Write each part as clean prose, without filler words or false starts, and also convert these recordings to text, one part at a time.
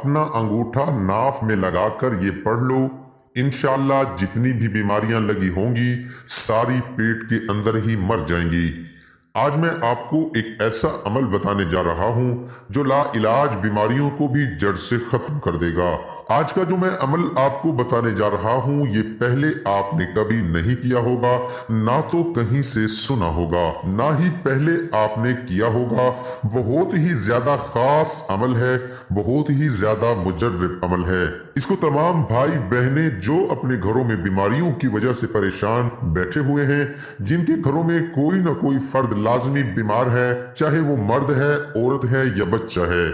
अपना अंगूठा नाफ में लगाकर ये पढ़ लो, इंशाअल्लाह जितनी भी बीमारियां लगी होंगी सारी पेट के अंदर ही मर जाएंगी। आज मैं आपको एक ऐसा अमल बताने जा रहा हूं जो ला इलाज बीमारियों को भी जड़ से खत्म कर देगा। आज का जो मैं अमल आपको बताने जा रहा हूं ये पहले आपने कभी नहीं किया होगा, ना तो कहीं से सुना होगा, ना ही पहले आपने किया होगा। बहुत ही ज्यादा खास अमल है, बहुत ही ज्यादा मुजर्रब अमल है। इसको तमाम भाई बहनें जो अपने घरों में बीमारियों की वजह से परेशान बैठे हुए हैं, जिनके घरों में कोई ना कोई फर्द लाजमी बीमार है, चाहे वो मर्द है, औरत है या बच्चा है,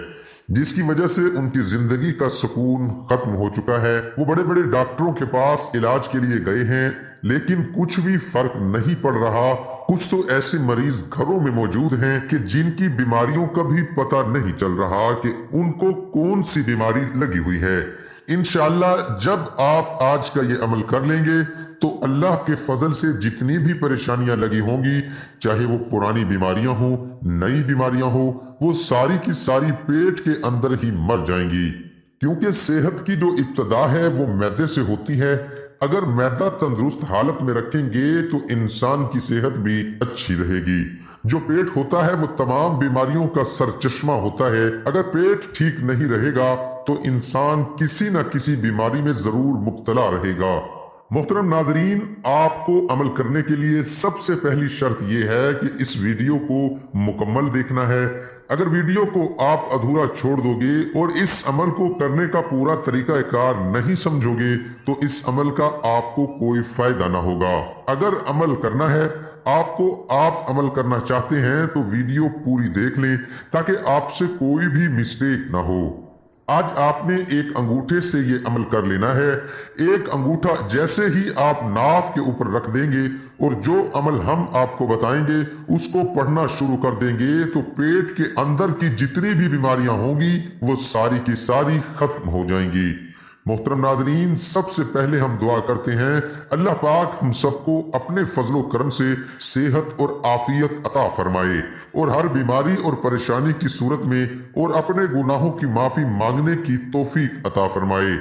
जिसकी वजह से उनकी जिंदगी का सुकून खत्म हो चुका है। वो बड़े बड़े डॉक्टरों के पास इलाज के लिए गए हैं लेकिन कुछ भी फर्क नहीं पड़ रहा। कुछ तो ऐसे मरीज घरों में मौजूद हैं कि जिनकी बीमारियों का भी पता नहीं चल रहा कि उनको कौन सी बीमारी लगी हुई है। इंशाअल्लाह जब आप आज का ये अमल कर लेंगे तो अल्लाह के फजल से जितनी भी परेशानियां लगी होंगी, चाहे वो पुरानी बीमारियां हो, नई बीमारियां हो, वो सारी की सारी पेट के अंदर ही मर जाएंगी। क्योंकि सेहत की जो इब्तदा है वो मैदे से होती है। अगर मैदा तंदुरुस्त हालत में रखेंगे तो इंसान की सेहत भी अच्छी रहेगी। जो पेट होता है वो तमाम बीमारियों का सरचश्मा होता है। अगर पेट ठीक नहीं रहेगा तो इंसान किसी न किसी बीमारी में जरूर मुब्तला रहेगा। मोहतरम नाजरीन, आपको अमल करने के लिए सबसे पहली शर्त यह है कि इस वीडियो को मुकम्मल देखना है। अगर वीडियो को आप अधूरा छोड़ दोगे और इस अमल को करने का पूरा तरीका कार नहीं समझोगे तो इस अमल का आपको कोई फायदा ना होगा। अगर अमल करना है आपको, आप अमल करना चाहते हैं तो वीडियो पूरी देख लें ताकि आपसे कोई भी मिस्टेक ना हो। आज आपने एक अंगूठे से ये अमल कर लेना है। एक अंगूठा जैसे ही आप नाफ के ऊपर रख देंगे और जो अमल हम आपको बताएंगे उसको पढ़ना शुरू कर देंगे तो पेट के अंदर की जितनी भी बीमारियां होंगी वो सारी की सारी खत्म हो जाएंगी। मोहतरम नाजरीन, सबसे पहले हम दुआ करते हैं अल्लाह पाक हम सबको अपने फजलो करम से सेहत और आफियत अता फरमाए और हर बीमारी और परेशानी की सूरत में और अपने गुनाहों की माफी मांगने की तौफीक अता फरमाए।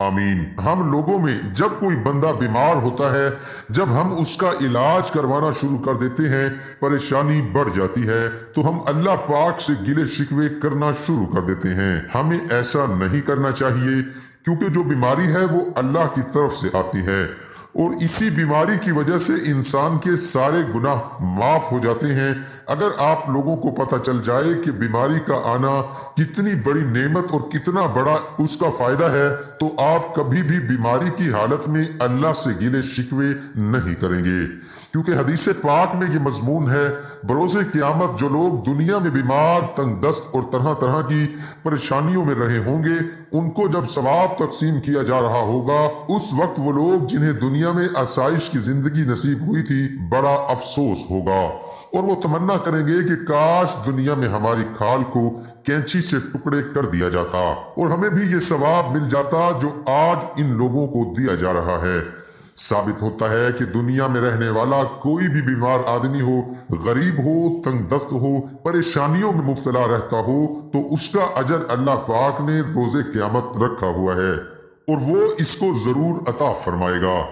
आमीन। हम लोगों में जब कोई बंदा बीमार होता है, जब हम उसका इलाज करवाना शुरू कर देते हैं, परेशानी बढ़ जाती है तो हम अल्लाह पाक से गिले शिकवे करना शुरू कर देते हैं। हमें ऐसा नहीं करना चाहिए क्योंकि जो बीमारी है वो अल्लाह की तरफ से आती है और इसी बीमारी की वजह से इंसान के सारे गुनाह माफ हो जाते हैं। अगर आप लोगों को पता चल जाए कि बीमारी का आना कितनी बड़ी नेमत और कितना बड़ा उसका फायदा है तो आप कभी भी बीमारी की हालत में अल्लाह से गिले शिकवे नहीं करेंगे। क्योंकि हदीस पाक में ये मजमून है, बरोज़े क़यामत जो लोग दुनिया में बीमार, तंगदस्त और तरह तरह की परेशानियों में रहे होंगे, उनको जब सवाब तकसीम किया जा रहा होगा उस वक्त वो लोग जिन्हें दुनिया में आसाइश की जिंदगी नसीब हुई थी बड़ा अफसोस होगा और वो तमन्ना करेंगे कि काश दुनिया में हमारी खाल को कैंची से टुकड़े कर दिया जाता और हमें भी ये सवाब मिल जाता जो आज इन लोगों को दिया जा रहा है। साबित होता है कि दुनिया में रहने वाला कोई भी बीमार आदमी हो, गरीब हो, तंगदस्त हो, परेशानियों में मुब्तला रहता हो तो उसका अजर अल्लाह पाक ने रोजे क़यामत रखा हुआ है और वो इसको जरूर अता फरमाएगा।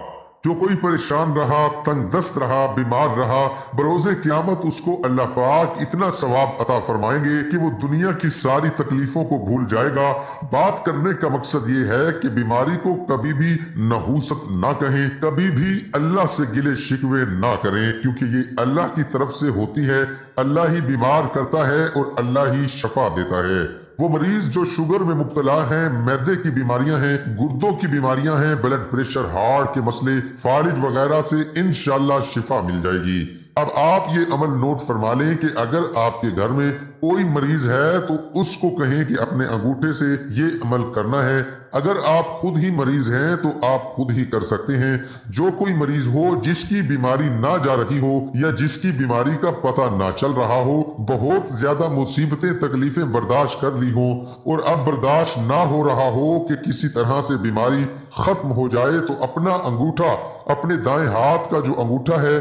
जो कोई परेशान रहा, तंगदस्त रहा, बीमार रहा, बरोज़े क़यामत उसको अल्लाह पाक इतना सवाब अता फरमाएंगे कि वो दुनिया की सारी तकलीफों को भूल जाएगा। बात करने का मकसद ये है कि बीमारी को कभी भी नहूसत ना कहें, कभी भी अल्लाह से गिले शिकवे ना करें क्योंकि ये अल्लाह की तरफ से होती है। अल्लाह ही बीमार करता है और अल्लाह ही शफा देता है। वो मरीज जो शुगर में मुब्तला हैं, मैदे की बीमारियां हैं, गुर्दों की बीमारियां हैं, ब्लड प्रेशर, हार्ट के मसले, फालिज वगैरह से इंशाअल्लाह शिफा मिल जाएगी। अब आप ये अमल नोट फरमा लें कि अगर आपके घर में कोई मरीज है तो उसको कहें कि अपने अंगूठे से ये अमल करना है। अगर आप खुद ही मरीज हैं तो आप खुद ही कर सकते हैं। जो कोई मरीज हो जिसकी बीमारी ना जा रही हो या जिसकी बीमारी का पता ना चल रहा हो, बहुत ज्यादा मुसीबतें तकलीफें बर्दाश्त कर ली हो और अब बर्दाश्त ना हो रहा हो कि किसी तरह से बीमारी खत्म हो जाए, तो अपना अंगूठा, अपने दाएं हाथ का जो अंगूठा है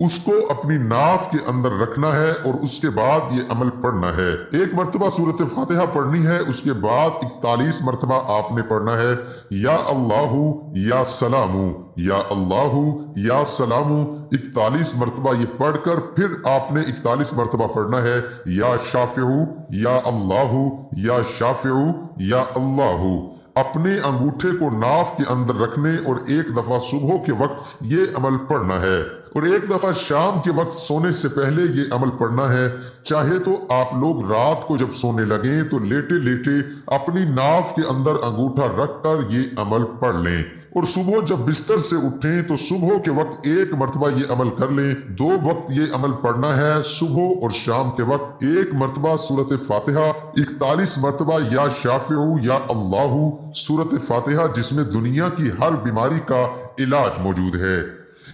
उसको अपनी नाफ के अंदर रखना है और उसके बाद ये अमल पढ़ना है। एक मर्तबा सूरत फातिहा पढ़नी है, उसके बाद 41 मर्तबा आपने पढ़ना है या अल्लाहु या सलामू, या अल्लाहु या सलामू। 41 मर्तबा ये पढ़कर फिर आपने 41 मर्तबा पढ़ना है या शाफिऊ, या अल्लाहु या शाफिऊ, या अल्लाहु। अपने अंगूठे को नाफ के अंदर रखने और एक दफा सुबह के वक्त ये अमल पढ़ना है और एक दफा शाम के वक्त सोने से पहले ये अमल पढ़ना है। चाहे तो आप लोग रात को जब सोने लगे तो लेटे लेटे अपनी नाफ के अंदर अंगूठा रखकर ये अमल पढ़ लें और सुबह जब बिस्तर से उठें तो सुबह के वक्त एक मर्तबा ये अमल कर लें। 2 वक्त ये अमल पढ़ना है, सुबह और शाम के वक्त। एक मर्तबा सूरत फातिहा, 41 मर्तबा या शाफिऊ या अल्लाहु सूरत फातिहा, जिसमें दुनिया की हर बीमारी का इलाज मौजूद है।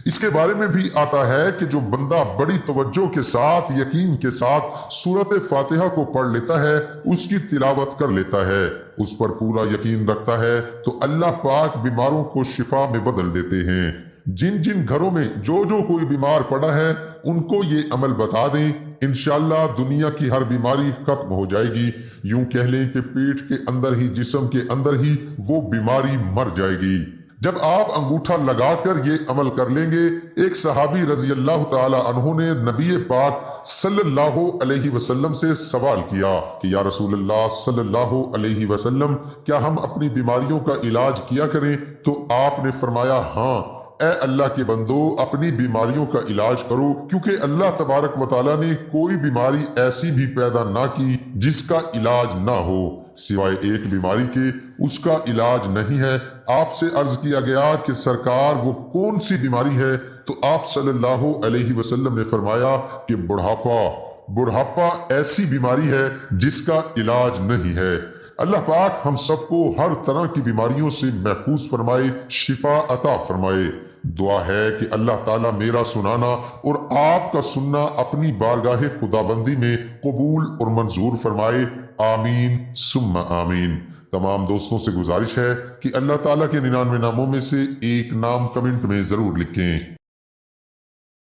इसके बारे में भी आता है कि जो बंदा बड़ी तवज्जो के साथ, यकीन के साथ सूरत फातिहा को पढ़ लेता है, उसकी तिलावत कर लेता है, उस पर पूरा यकीन रखता है, तो अल्लाह पाक बीमारों को शिफा में बदल देते हैं। जिन जिन घरों में जो जो कोई बीमार पड़ा है उनको ये अमल बता दें, इंशाअल्लाह दुनिया की हर बीमारी खत्म हो जाएगी। यूं कह लें कि पेट के अंदर ही, जिस्म के अंदर ही वो बीमारी मर जाएगी। जब आप अंगूठा लगाकर ये अमल कर लेंगे, एक सहाबी रजी अल्लाह ताला अन्हु ने नबी पाक सल्लल्लाहु अलैहि वसल्लम से सवाल किया कि या रसूल अल्लाह सल्लल्लाहु अलैहि वसल्लम, क्या हम अपनी बीमारियों का इलाज किया करें? तो आपने फरमाया, हाँ ए अल्लाह के बंदो, अपनी बीमारियों का इलाज करो, क्योंकि अल्लाह तबारक व तआला ने कोई बीमारी ऐसी भी पैदा ना की जिसका इलाज ना हो, सिवाय एक बीमारी के, उसका इलाज नहीं है। आपसे अर्ज किया गया कि सरकार वो कौन सी बीमारी है? तो आप सल्लल्लाहु अलैहि वसल्लम ने फरमाया कि बुढ़ापा। बुढ़ापा ऐसी बीमारी है जिसका इलाज नहीं है। अल्लाह पाक हम सबको हर तरह की बीमारियों से महफूज फरमाए, शिफा अता फरमाए। दुआ है कि अल्लाह ताला मेरा सुनाना और आपका सुनना अपनी बारगाह खुदाबंदी में कबूल और मंजूर फरमाए। आमीन सुम्मा आमीन। तमाम दोस्तों से गुजारिश है कि अल्लाह ताला के 99 नामों में से एक नाम कमेंट में जरूर लिखें।